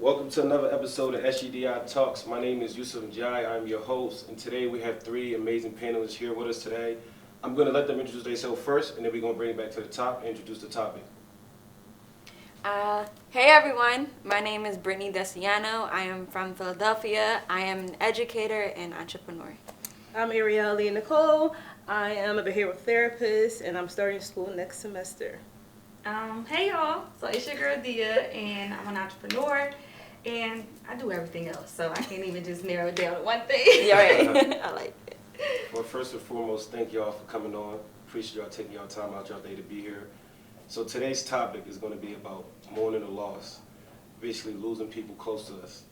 Welcome to another episode of SGDI Talks. My name is Yusuf Njai. I'm your host, and today we have three amazing panelists here with us today. I'm going to let them introduce themselves first, and then we're going to bring it back to the top and introduce the topic. Hey everyone, my name is Brittany Desiano. I am from Philadelphia. I am an educator and entrepreneur. I'm Arielle Lee Nicole. I am a behavioral therapist, and I'm starting school next semester. Hey y'all, so it's your girl Dia, and I'm an entrepreneur, and I do everything else, so I can't even just narrow it down to one thing. Yeah, right. I like it. Well, first and foremost, thank y'all for coming on. Appreciate y'all taking y'all time out y'all day to be here. So today's topic is going to be about mourning a loss, basically losing people close to us.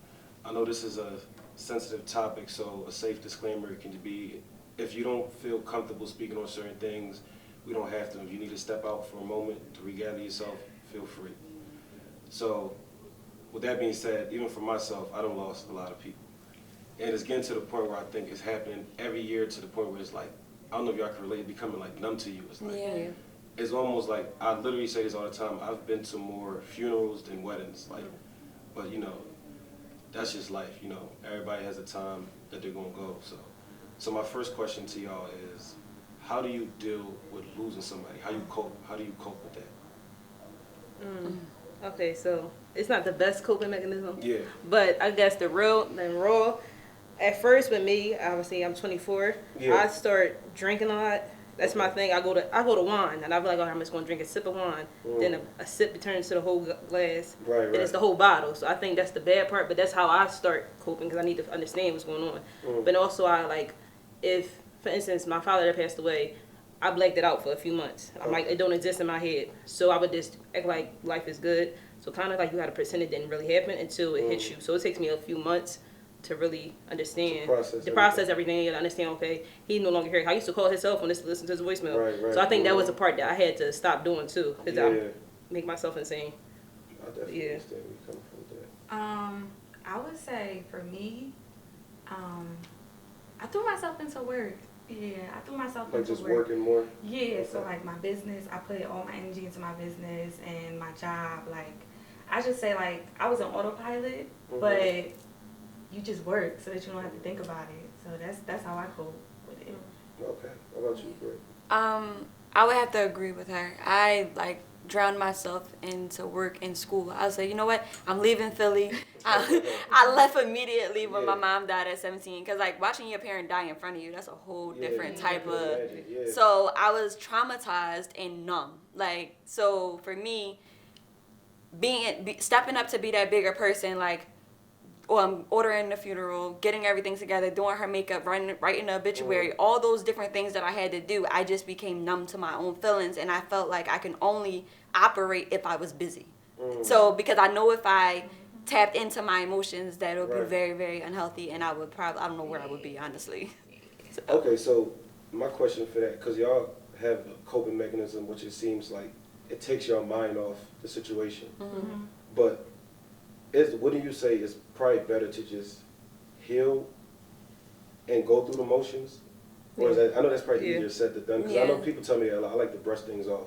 I know this is a sensitive topic, so a safe disclaimer can be, if you don't feel comfortable speaking on certain things, we don't have to. If you need to step out for a moment to regather yourself, feel free. So, with that being said, even for myself, I done lost a lot of people. And it's getting to the point where I think it's happening every year to the point where it's like, I don't know if y'all can relate, becoming like numb to you. It's like, it's almost like, I literally say this all the time, I've been to more funerals than weddings. Like, but you know, that's just life, you know. Everybody has a time that they're gonna go. So my first question to y'all is, how do you deal with losing somebody? How you cope? How do you cope with that? Okay, so it's not the best coping mechanism. Yeah. But I guess the raw. At first, with me, obviously I'm 24. Yeah. I start drinking a lot. That's my thing. I go to wine, and I be like, oh, I'm just gonna drink a sip of wine. Then a sip turns to the whole glass. Right. And it's the whole bottle. So I think that's the bad part. But that's how I start coping, because I need to understand what's going on. But also, if, for instance, my father that passed away, I blanked it out for a few months. I'm like, it don't exist in my head. So I would just act like life is good. So kind of like you got to pretend it didn't really happen until it hits you. So it takes me a few months to really understand, to process everything and understand, okay, he's no longer here. I used to call his cell phone just to listen to his voicemail. Right. So I think that was a part that I had to stop doing too, because I make myself insane. I definitely understand where you're coming from with that. I would say for me, I threw myself into work. Yeah, I threw myself Like into just work. working more? Yeah, Okay. so like my business, I put all my energy into my business and my job. Like, I just say like I was on autopilot, but you just work so that you don't have to think about it. So that's how I cope with it. Okay. How about you, Britt? I would have to agree with her. I drowned myself into work and school. I was like, you know what? I'm leaving Philly. I left immediately when my mom died at 17. Because watching your parent die in front of you, that's a whole different type of. So I was traumatized and numb. So for me, stepping up to be that bigger person, ordering the funeral, getting everything together, doing her makeup, writing the obituary, all those different things that I had to do, I just became numb to my own feelings, and I felt like I can only operate if I was busy. So because I know if I tapped into my emotions, that it would be very, very unhealthy, and I don't know where I would be, honestly. So. Okay, so my question for that, because y'all have a coping mechanism, which it seems like it takes your mind off the situation. But wouldn't you say it's probably better to just heal and go through the motions? Or is that, I know that's probably easier said than done, because I know people tell me I like to brush things off.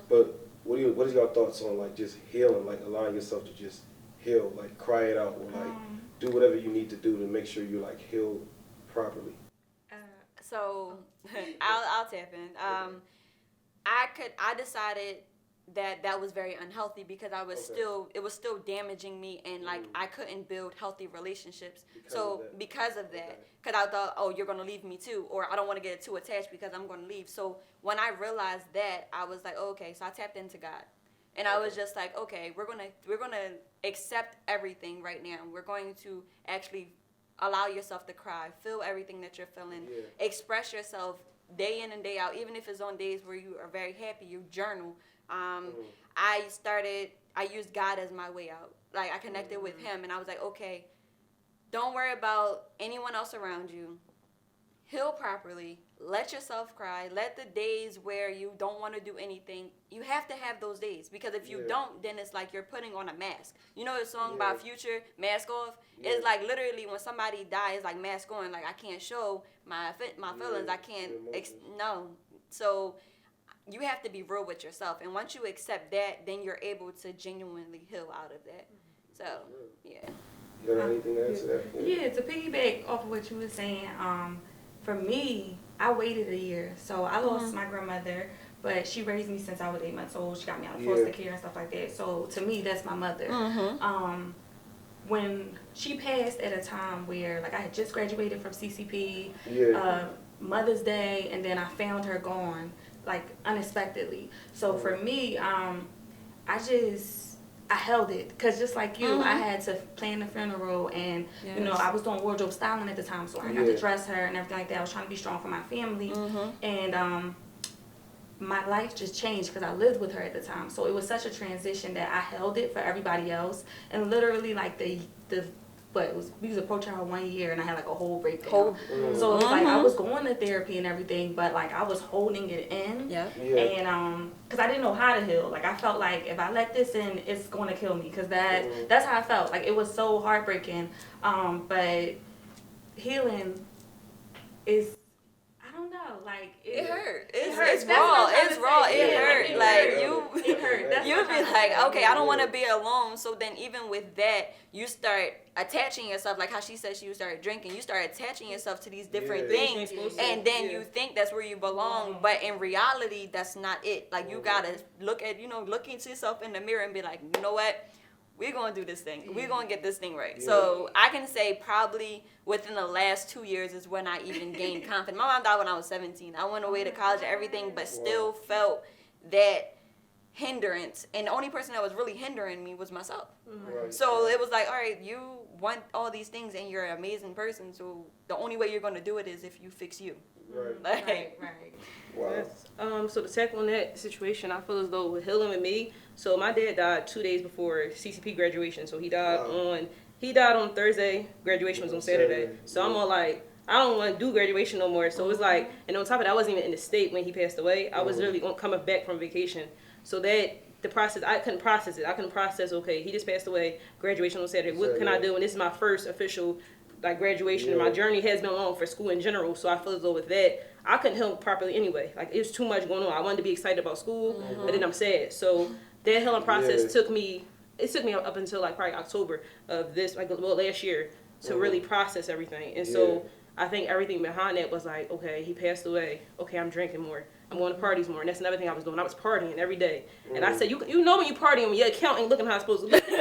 But what is your thoughts on just healing, allowing yourself to just heal, cry it out, or do whatever you need to do to make sure you heal properly? So I'll tap in. I decided that was very unhealthy because I was it was still damaging me, and I couldn't build healthy relationships because of that, because I thought, oh, you're gonna leave me too, or I don't want to get too attached because I'm gonna leave. So when I realized that, I was like, oh, okay, so I tapped into God, and I was just like, okay, we're gonna accept everything right now. We're going to actually allow yourself to cry, feel everything that you're feeling, express yourself day in and day out, even if it's on days where you are very happy. You journal. I used God as my way out. I connected with him, and I was like, okay, don't worry about anyone else around you. Heal properly. Let yourself cry. Let the days where you don't want to do anything, you have to have those days, because if you don't, then it's like you're putting on a mask. You know the song by Future, Mask Off? It's literally when somebody dies, mask on, I can't show my feelings. I can't, no. So you have to be real with yourself, and once you accept that, then you're able to genuinely heal out of that. So, yeah. You got anything to add to that? Yeah, to piggyback off of what you were saying, for me, I waited a year. So I lost my grandmother, but she raised me since I was 8 months old. She got me out of foster care and stuff like that. So to me, that's my mother. When she passed at a time where, like, I had just graduated from CCP, Mother's Day, and then I found her gone, like, unexpectedly. So for me, I held it, because just like you, I had to plan the funeral, and you know, I was doing wardrobe styling at the time, so I got to dress her and everything like that. I was trying to be strong for my family, and my life just changed because I lived with her at the time. So it was such a transition that I held it for everybody else, and literally like we was approaching her 1 year, and I had like a whole breakdown. So it was like I was going to therapy and everything, but like I was holding it in. And because I didn't know how to heal. Like I felt like if I let this in, it's going to kill me, because that's how I felt. Like it was so heartbreaking. But healing is, I don't know, like it hurt. It's That's raw. what I'm It's raw. trying to say. It hurt. It Like It hurt. That's you'd what be I'm like, saying. okay, I don't want to be alone. So then even with that, you start attaching yourself, like how she said she started drinking. You start attaching yourself to these different things, and then you think that's where you belong. But in reality, that's not it. Like you gotta look into yourself in the mirror and be like, you know what? We're going to do this thing. We're going to get this thing right. So I can say probably within the last 2 years is when I even gained confidence. My mom died when I was 17. I went away to college and everything, but still felt that hindrance. And the only person that was really hindering me was myself. So it was like, all right, you want all these things and you're an amazing person. So the only way you're going to do it is if you fix you. Right. Wow. Yes. So to tackle on that situation, I feel as though with healing with me. So my dad died 2 days before CCP graduation. So he died on Thursday. Graduation was on Saturday. So I'm all like, I don't want to do graduation no more. So it was like, and on top of that, I wasn't even in the state when he passed away. I was literally coming back from vacation. So that the process, I couldn't process it. I couldn't process, okay, he just passed away. Graduation on Saturday. What can I do? And this is my first official like graduation, and my journey has been long for school in general, so I feel as though with that, I couldn't heal properly anyway. Like, it was too much going on. I wanted to be excited about school, but then I'm sad. So that healing process took me up until like probably October of this, like last year, to really process everything. And so I think everything behind that was like, okay, he passed away. Okay, I'm drinking more. I'm going to parties more. And that's another thing I was doing. I was partying every day. And I said, you know when you partying, when your account ain't looking how it's supposed to look. So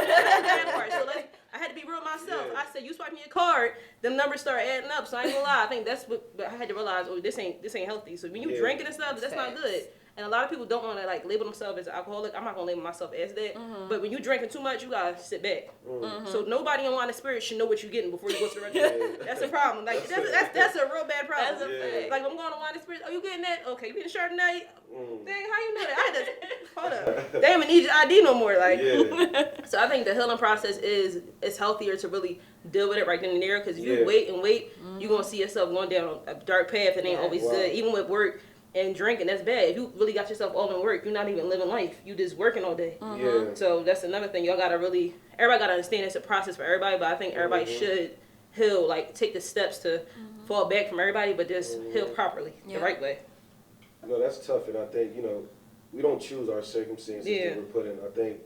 I had to be real myself. I said, you swipe me a card, them numbers start adding up. So I ain't gonna lie. I think that's what I had to realize. Oh, this ain't healthy. So when you drinking and stuff, that's not good. And a lot of people don't want to like label themselves as an alcoholic. I'm not gonna label myself as that. But when you drinking too much, you gotta sit back. So nobody in line of spirit should know what you're getting before you go to the restaurant. That's a problem. Like that's a real bad problem. That's a fact. Like I'm going to line of spirit. Oh, you getting that? Okay, you getting Chardonnay? Dang, how you know that? I had to hold up. They don't even need your ID no more. Like, so I think the healing process is healthier to really deal with it right then and there. Because if you wait and wait, you're gonna see yourself going down a dark path that ain't always good. Even with work and drinking, that's bad. If you really got yourself all in work, you're not even living life. You just working all day. So that's another thing. Y'all gotta everybody gotta understand it's a process for everybody. But I think everybody should heal, like take the steps to fall back from everybody, but just heal properly the right way. No, that's tough, and I think, we don't choose our circumstances that we're put in. I think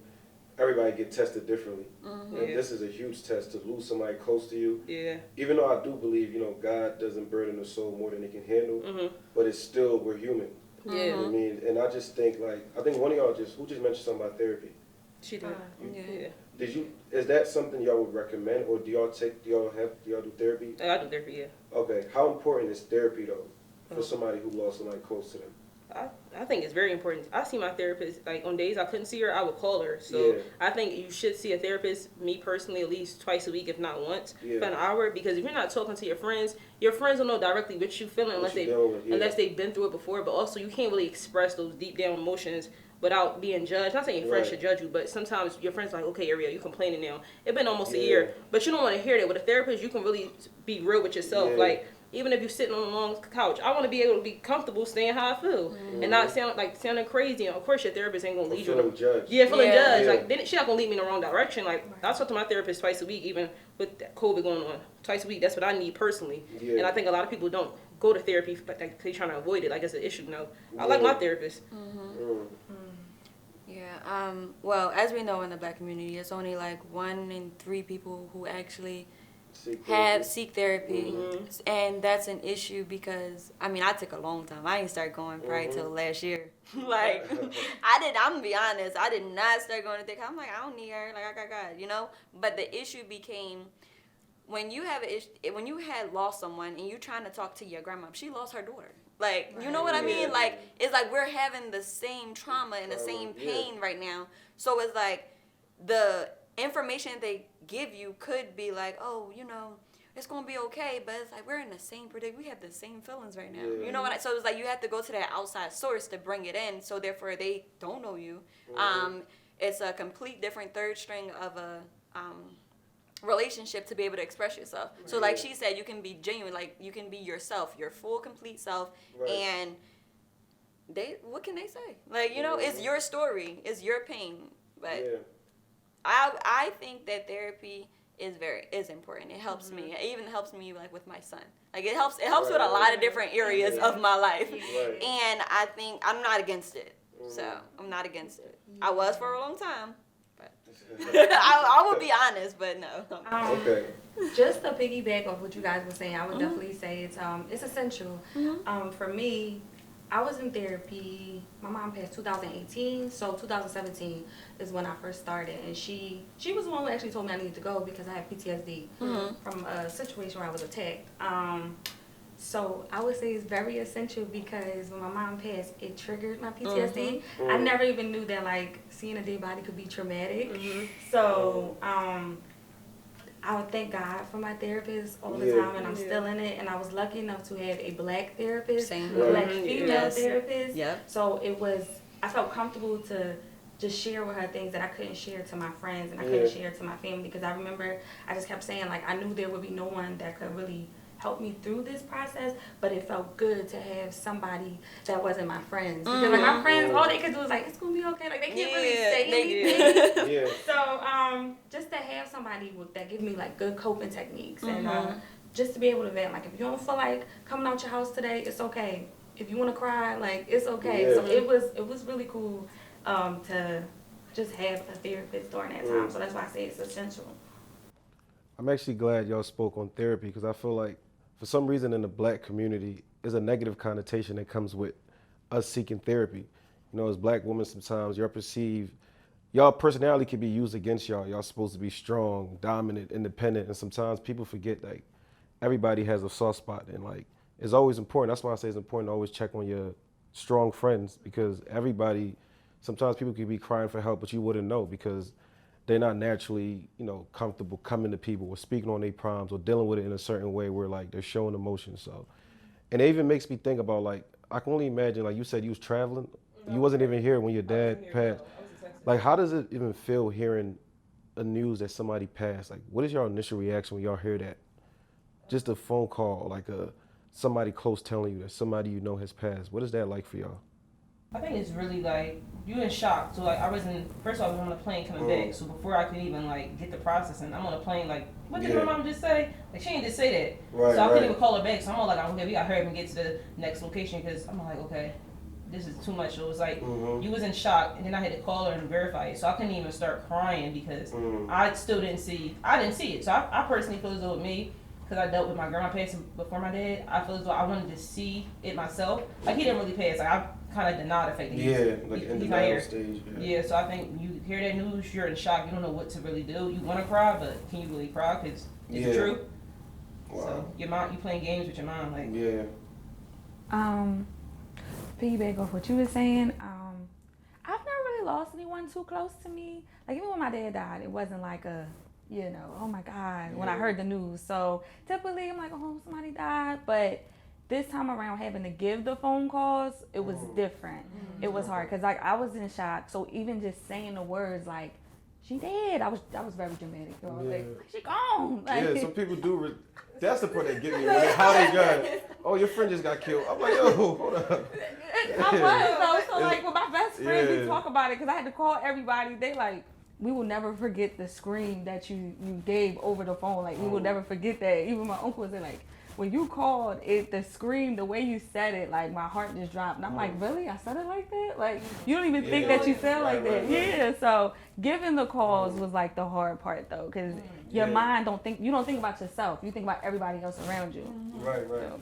everybody get tested differently. And this is a huge test to lose somebody close to you. Even though I do believe, God doesn't burden the soul more than it can handle, but it's still, we're human. You know what I mean? And I just think, I think one of y'all who just mentioned something about therapy. She did. Is that something y'all would recommend, or do y'all do therapy? I do therapy, Okay. How important is therapy, though, for somebody who lost somebody close to them? I think it's very important. I see my therapist, like on days I couldn't see her, I would call her. So I think you should see a therapist, me personally, at least twice a week, if not once, for an hour. Because if you're not talking to your friends don't know directly what you feeling unless they've been through it before. But also you can't really express those deep down emotions without being judged. Not saying your friends should judge you, but sometimes your friends are like, okay, Ariel, you complaining now. It's been almost a year. But you don't want to hear that. With a therapist, you can really be real with yourself. Like, even if you're sitting on a long couch, I want to be able to be comfortable saying how I feel and not sounding crazy. And of course, your therapist ain't gonna lead you. Feeling judged. Feeling judged. Like, then she not gonna lead me in the wrong direction. Like, I talk to my therapist twice a week, even with COVID going on. Twice a week. That's what I need personally. And I think a lot of people don't go to therapy, but they trying to avoid it. Like it's an issue. No, I like my therapist. Yeah, Well, as we know in the Black community, it's only like 1 in 3 people who actually seek therapy, and that's an issue because I took a long time. I didn't start going probably till last year. Like I'm gonna be honest, I did not start going to therapy. I'm like, I don't need her. Like I got God, you know. But the issue became when you have when you had lost someone and you trying to talk to your grandma. She lost her daughter. Like, you know what I mean? Like, it's like we're having the same trauma and the same pain right now. So it's like the information they give you could be like, oh, you know, it's going to be okay. But it's like we're in the same predicament. We have the same feelings right now. You know what? So it's like you have to go to that outside source to bring it in. So therefore, they don't know you. It's a complete different third string of a relationship to be able to express yourself. So like she said, you can be genuine, like you can be yourself, your full complete self, and what can they say? Like, you know, it's your story, it's your pain. But I think that therapy is important. It helps me. It even helps me like with my son. Like it helps with a lot of different areas of my life. And I think I'm not against it. So I'm not against it. I was for a long time. I would be honest, but no. Just to piggyback off what you guys were saying, I would definitely say it's essential. For me, I was in therapy. My mom passed 2018, so 2017 is when I first started, and she was the one who actually told me I needed to go because I had PTSD from a situation where I was attacked. So I would say it's very essential because when my mom passed, it triggered my PTSD. I never even knew that like seeing a dead body could be traumatic. So I would thank God for my therapist all the time, and I'm still in it. And I was lucky enough to have a Black therapist, Black female therapist. So I felt comfortable to just share with her things that I couldn't share to my friends and I couldn't share to my family, because I remember I just kept saying like I knew there would be no one that could really help me through this process, but it felt good to have somebody that wasn't my friends, because like my friends, all they could do is like, it's gonna be okay, like they can't really say anything. So just to have somebody that give me like good coping techniques, and just to be able to vent, like if you don't feel like coming out your house today, it's okay. If you want to cry, like it's okay. So it was really cool to just have a therapist during that time. So that's why I say it's essential. I'm actually glad y'all spoke on therapy, because I feel like for some reason in the Black community, there's a negative connotation that comes with us seeking therapy. You know, as Black women, sometimes y'all personality can be used against y'all. Y'all supposed to be strong, dominant, independent, and sometimes people forget like everybody has a soft spot, and like it's always important. That's why I say it's important to always check on your strong friends, because sometimes people can be crying for help, but you wouldn't know because they're not naturally, you know, comfortable coming to people or speaking on their problems or dealing with it in a certain way where like they're showing emotion. So, and it even makes me think about like, I can only imagine, like you said, you was traveling. You wasn't even here when your dad passed. Like, how does it even feel hearing a news that somebody passed? Like, what is your initial reaction when y'all hear that? Just a phone call, like somebody close telling you that somebody you know has passed. What is that like for y'all? I think it's really like you in shock. So like first of all, I was on a plane coming back. So before I could even like get the processing, I'm on a plane like, what did my mom just say? Like she didn't just say that. So I couldn't even call her back. So I'm all like, okay, we got to hurry up and get to the next location, because I'm like, okay, this is too much. So it was like you was in shock, and then I had to call her and verify it. So I couldn't even start crying because I still didn't see it. So I personally feel as though with me, because I dealt with my grandma passing before my dad, I feel as though I wanted to see it myself. Like he didn't really pass. Like I kind of denied the fact that in the denial stage. So I think when you hear that news, you're in shock. You don't know what to really do. You want to cry, but can you really cry? Because it's true. Wow. So your mom, you playing games with your mom, like. Piggyback off what you were saying. I've never really lost anyone too close to me. Like even when my dad died, it wasn't like oh my God, when I heard the news. So typically I'm like, oh, somebody died. But this time around, having to give the phone calls, it was different. It was hard because like I was in shock. So even just saying the words like, she dead, I was very dramatic. I was like, she gone. Like, some people do. That's the part that get me. How they got? Oh, your friend just got killed. I'm like, yo, hold up. I was though. So like with my best friend, we talk about it because I had to call everybody. They like, we will never forget the scream that you gave over the phone. Like we will never forget that. Even my uncle was like, when you called it, the scream, the way you said it, like my heart just dropped. And I'm like, really? I said it like that? Like you don't even think that you said like that. Yeah. So giving the calls was like the hard part though, because your mind you don't think about yourself. You think about everybody else around you. Right. So.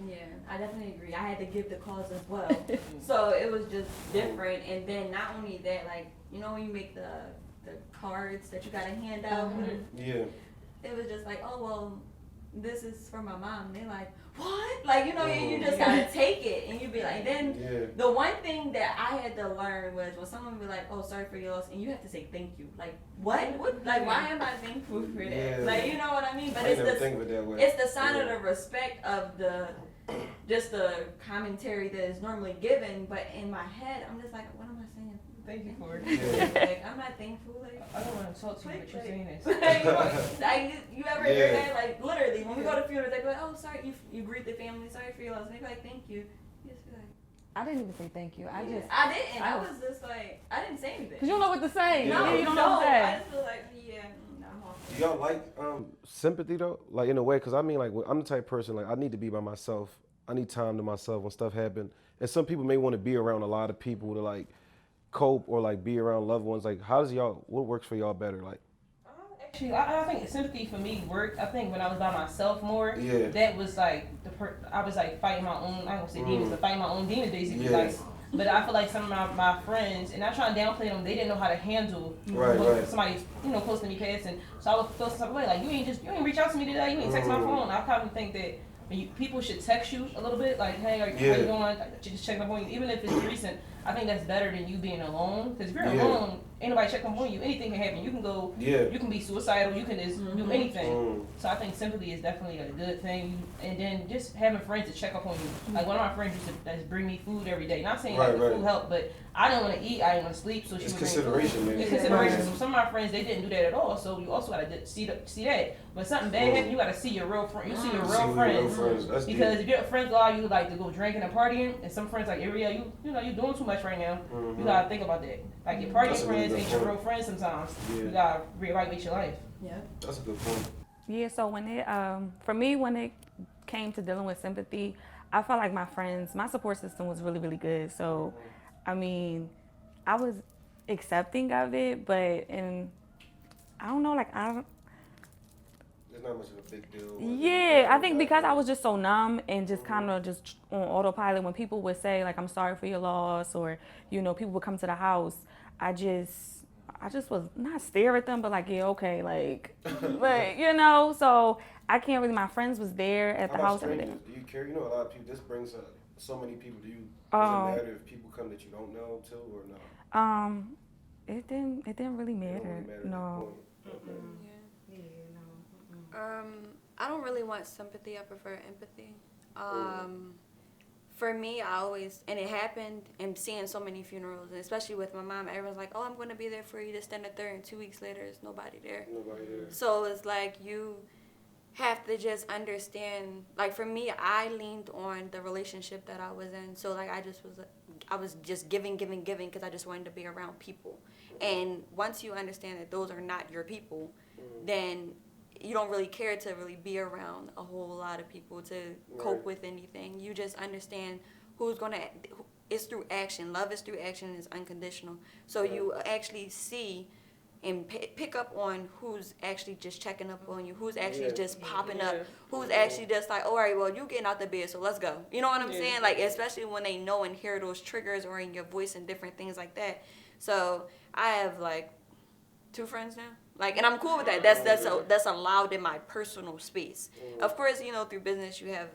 Yeah, I definitely agree. I had to give the calls as well. So it was just different. And then not only that, like, you know when you make the cards that you gotta hand out? Yeah. It was just like, oh, well, this is for my mom. And they're like, what? Like, you know, you just gotta take it. And you be like, then the one thing that I had to learn was when someone be like, oh, sorry for your loss, and you have to say thank you. Like, what? Like, why am I thankful for that? Yeah. Like, you know what I mean? But it's the sign of the respect of just the commentary that is normally given. But in my head, I'm just like, what am I saying? Thank you for it. Like, I'm not thankful. Like, I don't want to talk to you, but you're saying this. You ever hear that? Like, literally, when we go to funerals, they go like, oh, sorry, you greet the family, sorry for your loss. And they be like, thank you. You just be like, I didn't even say thank you. I didn't. I was just like, I didn't say anything. Because you don't know what to say. Yeah. You don't know what to say. I just feel like, I'm off. Do y'all like sympathy though? Like in a way, because I mean, like I'm the type of person like I need to be by myself. I need time to myself when stuff happen. And some people may want to be around a lot of people to like cope or like be around loved ones. Like what works for y'all better? Like actually, I think sympathy for me worked. I think when I was by myself more, that was like I was like fighting my own. I don't say demons, but fighting my own demons basically. Like, but I feel like some of my friends, and I try to downplay them. They didn't know how to handle somebody close to me passing. So I would feel some type of way. Like you ain't reach out to me today. You ain't text my phone. I probably think that. People should text you a little bit, like, hey, how you doing? Just checking up on you, even if it's recent. I think that's better than you being alone. Because if you're alone, ain't nobody checking up on you. Anything can happen. You can go. You can be suicidal. You can just do anything. So I think sympathy is definitely a good thing. And then just having friends to check up on you. Like one of my friends used to bring me food every day. Not saying like the food helped, but I didn't want to eat. I didn't want to sleep. So she would bring food. It's consideration. So some of my friends, they didn't do that at all. So you also got to see that. When something bad happens, you got to see your real friend. You see your real friends. Because if your friends allow you like to go drinking and partying, and some friends like, Ariel, you know, you're doing too much right now. You gotta think about that. Like your partying friends ain't your real friends sometimes. You gotta reevaluate your life. Yeah. That's a good point. Yeah, so when it for me when it came to dealing with sympathy, I felt like my support system was really, really good. So I mean, I was accepting of it, but I don't know, like It's not much of a big deal. Yeah, I think because I was just so numb and just kind of just on autopilot, when people would say like, I'm sorry for your loss, or, you know, people would come to the house, I just was not stare at them, but like, yeah, okay, like, but, you know, so I can't really, my friends was there at the house every day. Do you care? You know, a lot of people, this brings so many people. Does it matter if people come that you don't know too, or no? It didn't really matter. No. I don't really want sympathy. I prefer empathy. For me, I always, and it happened, and seeing so many funerals, and especially with my mom, everyone's like, oh, I'm going to be there for you, this, then, the third, and 2 weeks later, there's nobody there. So it's like you have to just understand, like for me, I leaned on the relationship that I was in. So like I was just giving, because I just wanted to be around people. And once you understand that those are not your people, then you don't really care to really be around a whole lot of people to cope with anything. You just understand it's through action. Love is through action and is unconditional. So you actually see and pick up on who's actually just checking up on you, who's actually just popping up, who's actually just like, all right, well, you getting out the bed, so let's go. You know what I'm saying? Like, especially when they know and hear those triggers or in your voice and different things like that. So I have like 2 friends now. Like, and I'm cool with that. That's allowed in my personal space. Of course, you know, through business you have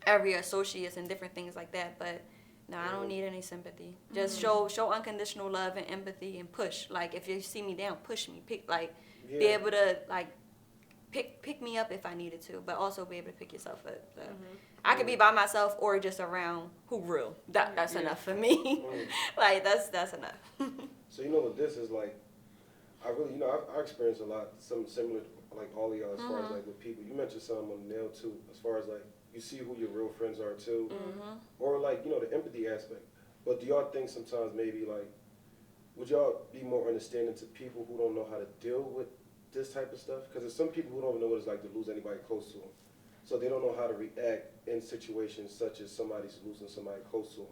every associates and different things like that, but no, I don't need any sympathy. Just show unconditional love and empathy and push. Like, if you see me down, push me. Be able to like pick me up if I needed to, but also be able to pick yourself up. So I could be by myself or just around who real. That's enough for me. Like that's enough. So you know what this is like. I really, you know, I experienced a lot, some similar, like all of y'all, as far as like with people. You mentioned something on the nail too, as far as like you see who your real friends are too, or like, you know, the empathy aspect. But do y'all think sometimes maybe like, would y'all be more understanding to people who don't know how to deal with this type of stuff? Because there's some people who don't know what it's like to lose anybody close to them. So they don't know how to react in situations such as somebody's losing somebody close to them.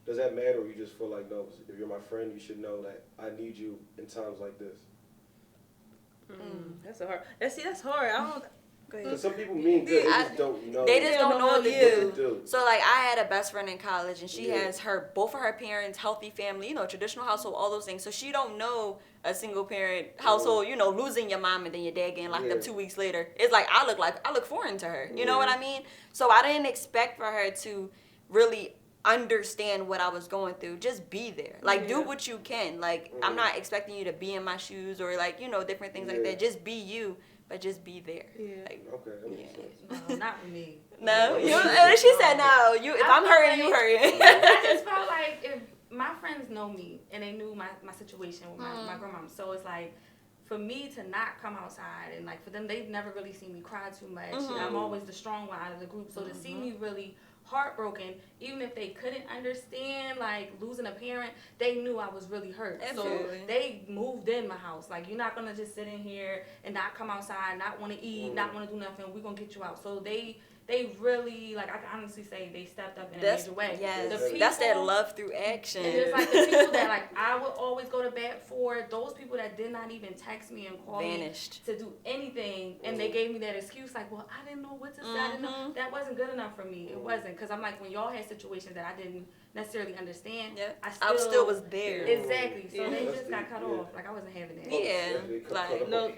Does that matter, or you just feel like, no, if you're my friend, you should know that I need you in times like this? That's a hard. That's hard. I don't. Because some people mean good, they just don't know. They just don't know what to Yeah. do. So like I had a best friend in college, and she has both of her parents, healthy family, traditional household, all those things. So she don't know a single parent household, losing your mom and then your dad getting locked up 2 weeks later. It's like I look foreign to her. You know what I mean? So I didn't expect for her to really understand what I was going through. Just be there. Like do what you can. Like I'm not expecting you to be in my shoes or like, different things like that. Just be you. But just be there. Yeah. Like, okay. That makes sense. No, not with me. No, she said no. If I'm hurting, you hurting. I just felt like if my friends know me and they knew my situation with my grandmom, so it's like for me to not come outside and like for them, they've never really seen me cry too much. I'm always the strong one out of the group, so to see me really heartbroken, even if they couldn't understand like losing a parent, they knew I was really hurt. Absolutely. So they moved in my house. Like you're not gonna just sit in here and not come outside, not want to eat, not want to do nothing. We're gonna get you out. So they really, like I can honestly say they stepped up in a major way. Yes, the people, that's that love through action. And it's like the people that like I would always go to bat for, those people that did not even text me and call me to do anything, and they gave me that excuse like, well, I didn't know what to say. I didn't know. That wasn't good enough for me. It wasn't, because I'm like, when y'all had situations that I didn't necessarily understand, I still was there. Exactly. So they just got cut off. Like I wasn't having that. Yeah. Like No,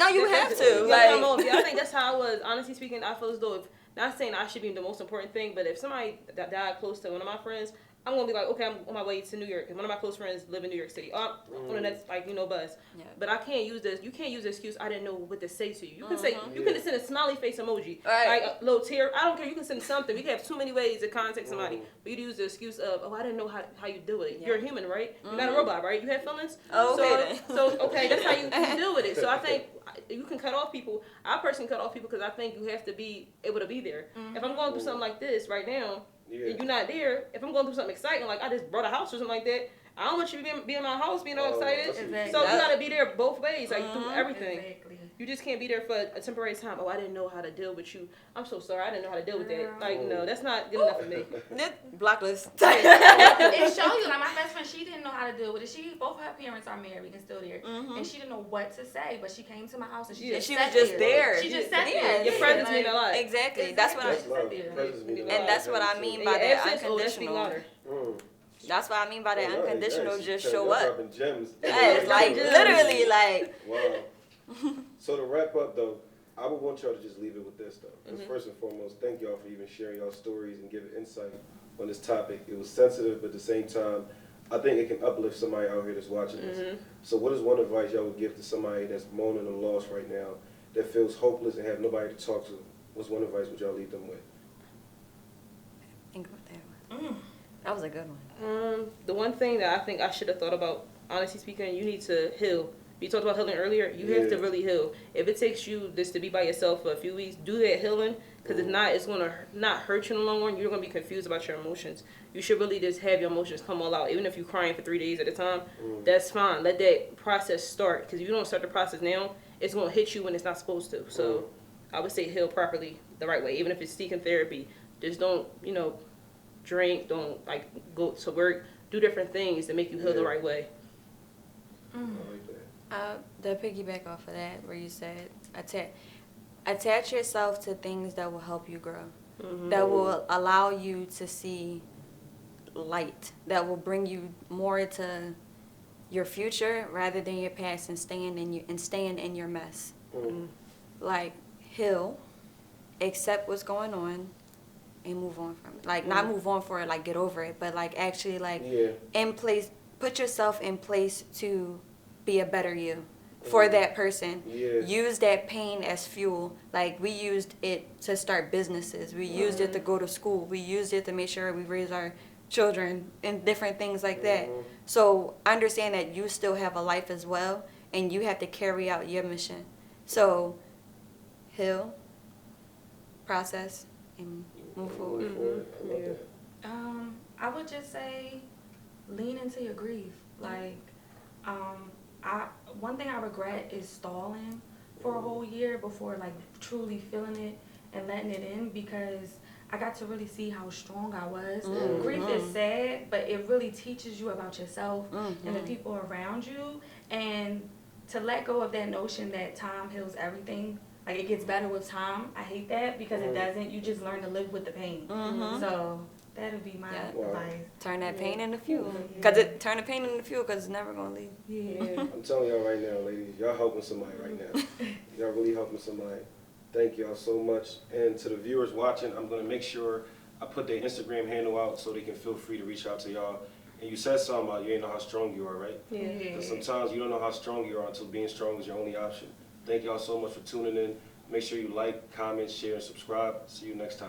you have to. Like I think that's how I was. Honestly speaking, I feel as though not saying I should be the most important thing, but if somebody that died close to one of my friends, I'm gonna be like, okay, I'm on my way to New York, and one of my close friends live in New York City. On the next, bus. Yeah. But I can't use this. You can't use the excuse. I didn't know what to say to you. You can say, you can send a smiley face emoji, like a little tear. I don't care. You can send something. We can have too many ways to contact somebody, but you use the excuse of, oh, I didn't know how you deal with it. You're a human, right? You're not a robot, right? You have feelings. So okay, that's how you deal with it. So I think you can cut off people. I personally cut off people because I think you have to be able to be there. If I'm going through something like this right now. And you're not there. If I'm going through something exciting, like I just bought a house or something like that, I don't want you to be in my house being all excited. Exactly. So you gotta be there both ways, like through everything. Exactly. You just can't be there for a temporary time. Oh, I didn't know how to deal with you. I'm so sorry. I didn't know how to deal with that. Like, no, that's not good enough for me. Blacklist. It shows you, like my best friend, she didn't know how to deal with it. Both her parents are married and still there, and she didn't know what to say. But she came to my house and she was just there. She just sat there. Your presence mean a lot. Exactly. That's what and that's what I mean by that unconditional. That's what I mean by that unconditional. Just show up. Yes, like literally, like. Wow. So to wrap up though, I would want y'all to just leave it with this though. Because first and foremost, thank y'all for even sharing y'all stories and giving insight on this topic. It was sensitive, but at the same time, I think it can uplift somebody out here that's watching this. So what is one advice y'all would give to somebody that's moaning a loss right now, that feels hopeless and have nobody to talk to? What's one advice would y'all leave them with? Think about that one. That was a good one. The one thing that I think I should have thought about, honestly speaking, you need to heal. You talked about healing earlier. You have to really heal. If it takes you just to be by yourself for a few weeks, do that healing. Because if not, it's going to not hurt you in the long run. You're going to be confused about your emotions. You should really just have your emotions come all out. Even if you're crying for 3 days at a time, that's fine. Let that process start. Because if you don't start the process now, it's going to hit you when it's not supposed to. So I would say heal properly the right way. Even if it's seeking therapy, just don't, drink. Don't go to work. Do different things to make you heal the right way. To piggyback off of that, where you said attach yourself to things that will help you grow, that will allow you to see light, that will bring you more to your future rather than your past, and staying in your mess. Like heal, accept what's going on, and move on from it. Like not move on for it, like get over it, but like actually in place, put yourself in place to be a better you for that person. Use that pain as fuel. Like we used it to start businesses. We used it to go to school. We used it to make sure we raise our children and different things like that. So understand that you still have a life as well, and you have to carry out your mission. So heal, process, and move forward. I would just say lean into your grief. Like one thing I regret is stalling for a whole year before like truly feeling it and letting it in, because I got to really see how strong I was. Mm-hmm. Grief is sad, but it really teaches you about yourself Mm-hmm. and the people around you, and to let go of that notion that time heals everything. Like, it gets better with time. I hate that, because it doesn't. You just learn to live with the pain. Mm-hmm. So that would be my Yeah. advice. Turn that pain into fuel. Yeah. Turn the pain into fuel, because it's never going to leave. Yeah. I'm telling y'all right now, ladies, y'all helping somebody right now. Y'all really helping somebody. Thank y'all so much. And to the viewers watching, I'm going to make sure I put their Instagram handle out so they can feel free to reach out to y'all. And you said something about you ain't know how strong you are, right? Yeah. Because sometimes you don't know how strong you are until being strong is your only option. Thank y'all so much for tuning in. Make sure you like, comment, share, and subscribe. See you next time.